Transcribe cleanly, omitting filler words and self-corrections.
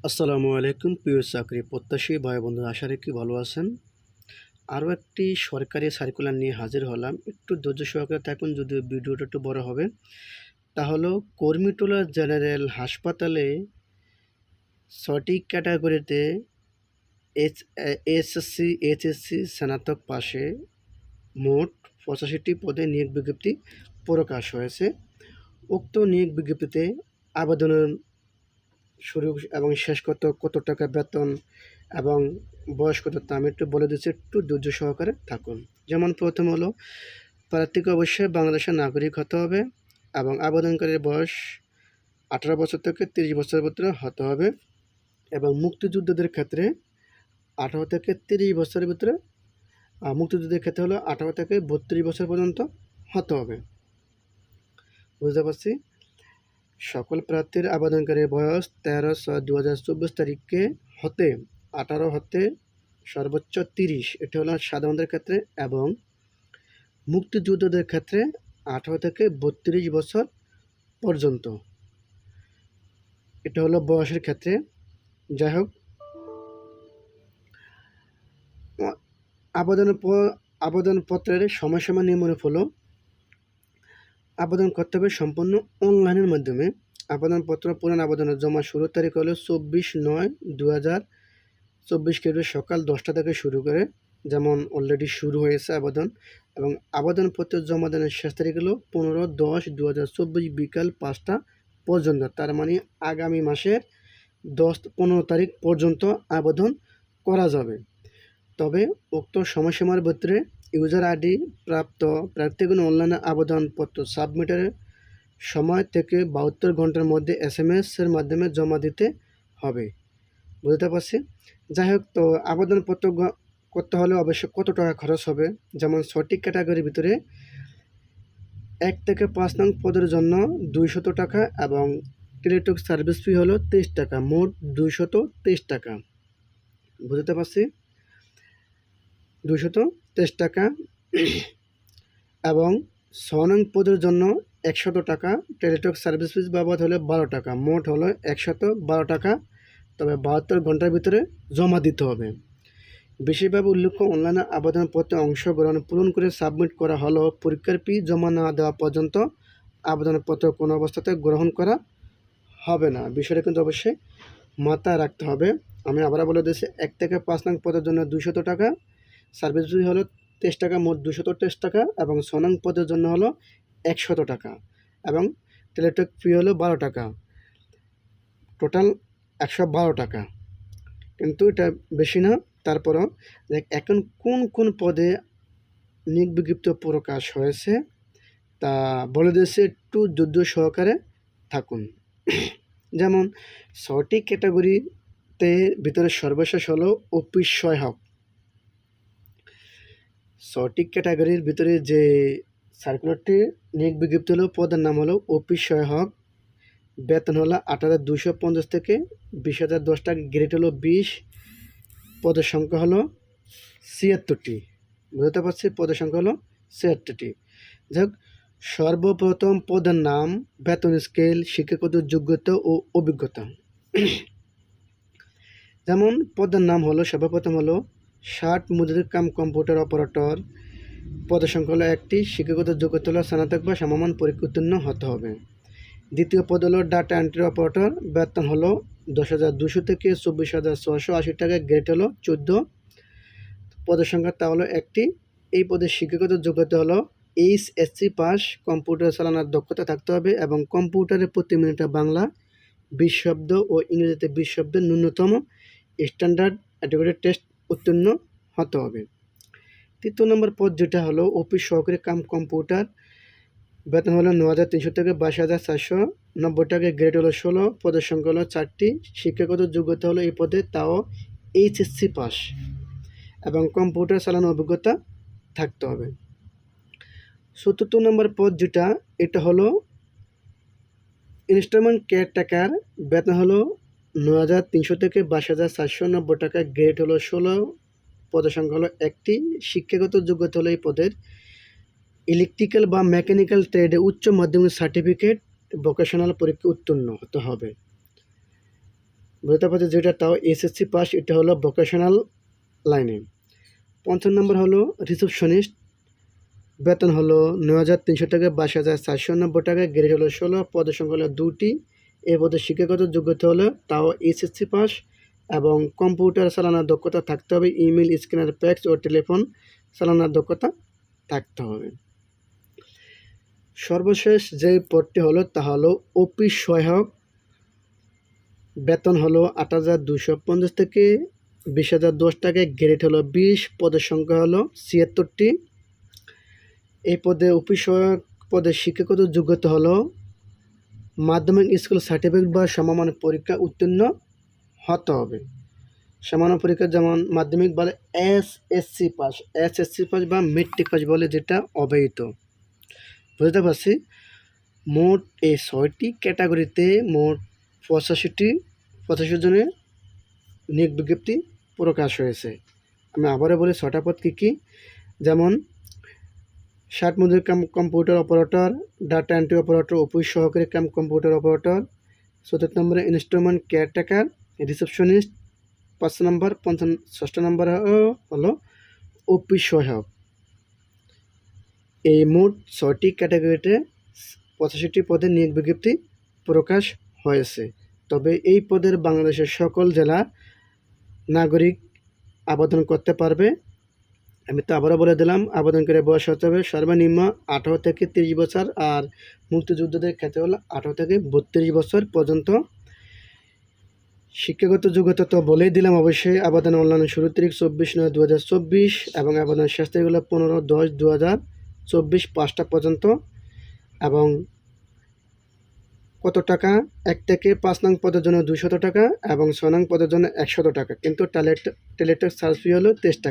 আসসালামু আলাইকুম প্রিয় চাকরি প্রত্যাশী ভাই বন্ধু, আশা রাখি ভালো আছেন। আরও একটি সরকারি সার্কুলার নিয়ে হাজির হলাম। একটু ধৈর্য সহকারে থাকুন, যদিও ভিডিওটা একটু বড় হবে। তা হলো কর্মীটোলা জেনারেল হাসপাতালে ৬টি ক্যাটাগরিতে এসএসসি এইচএসসি স্নাতক পাশে মোট ৮৫টি পদে নিয়োগ বিজ্ঞপ্তি প্রকাশ হয়েছে। উক্ত নিয়োগ বিজ্ঞপ্তিতে আবেদনের শুরু এবং শেষ কত টাকা বেতন এবং বয়স কত তা আমি একটু বলে দিচ্ছি, একটু ধৈর্য সহকারে থাকুন। যেমন প্রথম হলো প্রার্থীকে অবশ্যই বাংলাদেশের নাগরিক হতে হবে এবং আবেদনকারীর বয়স 18 বছর থেকে 30 বছরের ভিতরে হতে হবে এবং মুক্তিযোদ্ধাদের ক্ষেত্রে 18 থেকে 30 বছরের ভিতরে, মুক্তিযুদ্ধের ক্ষেত্রে হলো 18 থেকে 32 বছর পর্যন্ত হতে হবে। বুঝতে পারছি। সকল প্রার্থীর আবেদনকারীর বয়স 13/6/2024 তারিখে হতে 18 হতে সর্বোচ্চ 30, এটা হলো সাধারণদের ক্ষেত্রে, এবং মুক্তিযোদ্ধাদের ক্ষেত্রে 18 থেকে 32 বছর পর্যন্ত, এটা হলো বয়সের ক্ষেত্রে। যাই হোক, আবেদনপত্রের সময়সীমা নিম্নরূপ হলো: আবেদন করতে হবে সম্পূর্ণ অনলাইনের মাধ্যমে। আবেদনপত্র পূরণ আবেদনের জমা শুরুর তারিখ হলো 24/9/2024 খ্রিস্টাব্দে সকাল 10টা থেকে শুরু করে, যেমন অলরেডি শুরু হয়েছে আবেদন, এবং আবেদনপত্র জমা দেওয়ার শেষ তারিখ হলো 15/10/2024 বিকাল 5টা পর্যন্ত। তার মানে আগামী মাসের 15 তারিখ পর্যন্ত আবেদন করা যাবে। তবে উক্ত সময়সীমার ভিতরে ইউজার আইডি প্রাপ্ত প্রার্থীগণ অনলাইনে আবেদনপত্র সাবমিটের সময় থেকে 72 ঘন্টার মধ্যে SMS-এর মাধ্যমে জমা দিতে হবে। বুঝতে পারছি। যাই হোক, তো আবেদনপত্র করতে হলে অবশ্যই কত টাকা খরচ হবে, যেমন 6টি ক্যাটাগরির ভিতরে 1 থেকে 5 নং পদের জন্য 200 টাকা এবং টেলিটক সার্ভিস ফি হলো 23 টাকা, মোট 223 টাকা। বুঝতে পারছি, 223 টাকা। এবং 6 নং পদের জন্য 100 টাকা, টেলিটক সার্ভিস ফিস বাবদ হলে 12 টাকা, মোট হলো 112 টাকা। তবে 72 ঘন্টার ভিতরে জমা দিতে হবে। বিশেষভাবে উল্লেখ্য, অনলাইনে আবেদনপত্রে অংশগ্রহণ পূরণ করে সাবমিট করা হলেও পরীক্ষার ফি জমা না দেওয়া পর্যন্ত আবেদনপত্র কোনো অবস্থাতে গ্রহণ করা হবে না। বিষয়টা কিন্তু অবশ্যই মাথায় রাখতে হবে। আমি আবার বলে দিচ্ছি, 1 থেকে 5 নং পদের জন্য 200 টাকা, সার্ভিস ফি হলো 23 টাকা, মোট 223 টাকা, এবং 6 নং পদের জন্য হলো 100 টাকা, এবং টেলিটক ফি হলো 12 টাকা, টোটাল 112 টাকা। কিন্তু এটা বেশি না। তারপরও এখন কোন কোন পদে নিয়োগ বিজ্ঞপ্তি প্রকাশ হয়েছে তা বলে দিয়েছে, একটু ধৈর্য সহকারে থাকুন। যেমন 6টি ক্যাটাগরিতে ভিতরে সর্বশেষ হলো অফিস সহায়ক। 6টি ক্যাটাগরির ভিতরে যে সার্কুলারটি নিয়োগ বিজ্ঞপ্তি হলো, পদের নাম হলো অফিস সহায়ক। বেতন হলো 8,250 থেকে 20,010 টাকা, গ্রেড হলো 20, পদের সংখ্যা হলো 76টি। বুঝতে পারছি, পদের সংখ্যা হলো 76টি। যাই হোক, সর্বপ্রথম পদের নাম, বেতন স্কেল, শিক্ষাগত যোগ্যতা ও অভিজ্ঞতা। যেমন পদের নাম হলো, সর্বপ্রথম হলো 60 মুদ্রিক কাম কম্পিউটার অপারেটর, পদের সংখ্যা হলো 1টি, শিক্ষাগত যোগ্যতা হলো স্নাতক বা সমমান পরীক্ষা উত্তীর্ণ হতে হবে। দ্বিতীয় পদ হলো ডাটা এন্ট্রি অপারেটর, বেতন হলো 10,200 থেকে 24,680 টাকা, গ্রেড হলো 14, পদের সংখ্যা তা হলো 1টি। এই পদের শিক্ষাগত যোগ্যতা হলো HSC পাস, কম্পিউটার চালানোর দক্ষতা থাকতে হবে এবং কম্পিউটারে প্রতি মিনিটে বাংলা 20 শব্দ ও ইংরেজিতে 20 শব্দের ন্যূনতম স্ট্যান্ডার্ড অ্যাডমিটেড টেস্ট উত্তীর্ণ হতে হবে। তৃতীয় নম্বর পদ যেটা হলো অফিস সহকারী কাম কম্পিউটার, বেতন হলো 9,300 থেকে 22,490 টাকা, গ্রেড হলো 16, পদের সংখ্যা হলো 4টি, শিক্ষাগত যোগ্যতা হলো এই পদে তাও HSC পাস এবং কম্পিউটার চালানোর অভিজ্ঞতা থাকতে হবে। চতুর্থ নম্বর পদ যেটা, এটা হলো ইনস্ট্রুমেন্ট কেয়ারটেকার, বেতন হলো 9,300 থেকে 22,490 টাকা, গ্রেড হলো 16, পদের সংখ্যা হলো 1টি, শিক্ষাগত যোগ্যতা হলো এই পদের ইলেকট্রিক্যাল বা মেকানিক্যাল ট্রেডে উচ্চ মাধ্যমিক সার্টিফিকেট, ভোকেশনাল পরীক্ষা উত্তীর্ণ হতে হবে। বুঝতে পারছি যেটা তাও এসএসসি পাস, এটা হলো ভোকেশনাল লাইনে। ৫ নম্বর হলো রিসেপশনিস্ট, বেতন হলো ৯,৩০০ টাকা, ২২,৪৯০ টাকা, গ্রেড হলো ১৬, পদের সংখ্যা হলো ২টি। এ পদে শিক্ষাগত যোগ্যতা হলো তাও এসএসসি পাস এবং কম্পিউটার চালানোর দক্ষতা থাকতে হবে, ইমেল, স্ক্যানার, ফ্যাক্স ও টেলিফোন চালানোর দক্ষতা থাকতে হবে। সর্বশেষ যে পদটি হলো তা হলো অফিস সহায়ক, বেতন হলো ৮,২৫০ থেকে ২০,০১০ টাকা, গ্রেড হলো ২০, পদের সংখ্যা হলো ৭৬টি। এই পদে অফিস সহায়ক পদে শিক্ষাগত যোগ্যতা হলো মাধ্যমিক স্কুল সার্টিফিকেট বা সমমানের পরীক্ষা উত্তীর্ণ হতে হবে। সমান পরীক্ষা যেমন মাধ্যমিক বলে এসএসসি পাস বা মেট্রিক পাস বলে, যেটা অবৈধ। বুঝতে পারছি মোট এই ৬টি ক্যাটাগরিতে মোট ৮৫ জনের নিয়োগ বিজ্ঞপ্তি প্রকাশ হয়েছে। আমি আবারও বলি ৬টা পদ কী কী, যেমন ষাট মজুর cum computer operator, data entry operator, office সহকারী কাম কম্পিউটার অপারেটর। ৪th নম্বরে ইনস্ট্রুমেন্ট কেয়ারটেকার, রিসেপশনিস্ট ৫ নম্বর। ৬ষ্ঠ নম্বর হলো অফিস সহায়ক। এই মোট ৬টি ক্যাটাগরিতে ৮৫টি পদে নিয়োগ বিজ্ঞপ্তি প্রকাশ হয়েছে। তবে এই পদের বাংলাদেশের সকল জেলা নাগরিক আবেদন করতে পারবে। আমি তো আবারও বলে দিলাম, আবেদনকারীর বয়স হতে হবে সর্বনিম্ন ১৮ থেকে ৩০ বছর, আর মুক্তিযোদ্ধাদের ক্ষেত্রে হলো ১৮ থেকে ৩২ বছর পর্যন্ত। শিক্ষাগত যোগ্যতা তো বলেই দিলাম অবশ্যই। আবেদন অনলাইনে শুরু তারিখ ২৪/৯/২০২৪ এবং আবেদন শেষ তারিখ হলো ১৫/১০/২০২৪ ৫টা পর্যন্ত। এবং কত টাকা, ১ থেকে ৫ নং পদের জন্য ২০০ টাকা এবং ৬ নং পদের জন্য ১০০ টাকা, কিন্তু টেলিটক সার্ভিস ফি হলো ২৩ টাকা।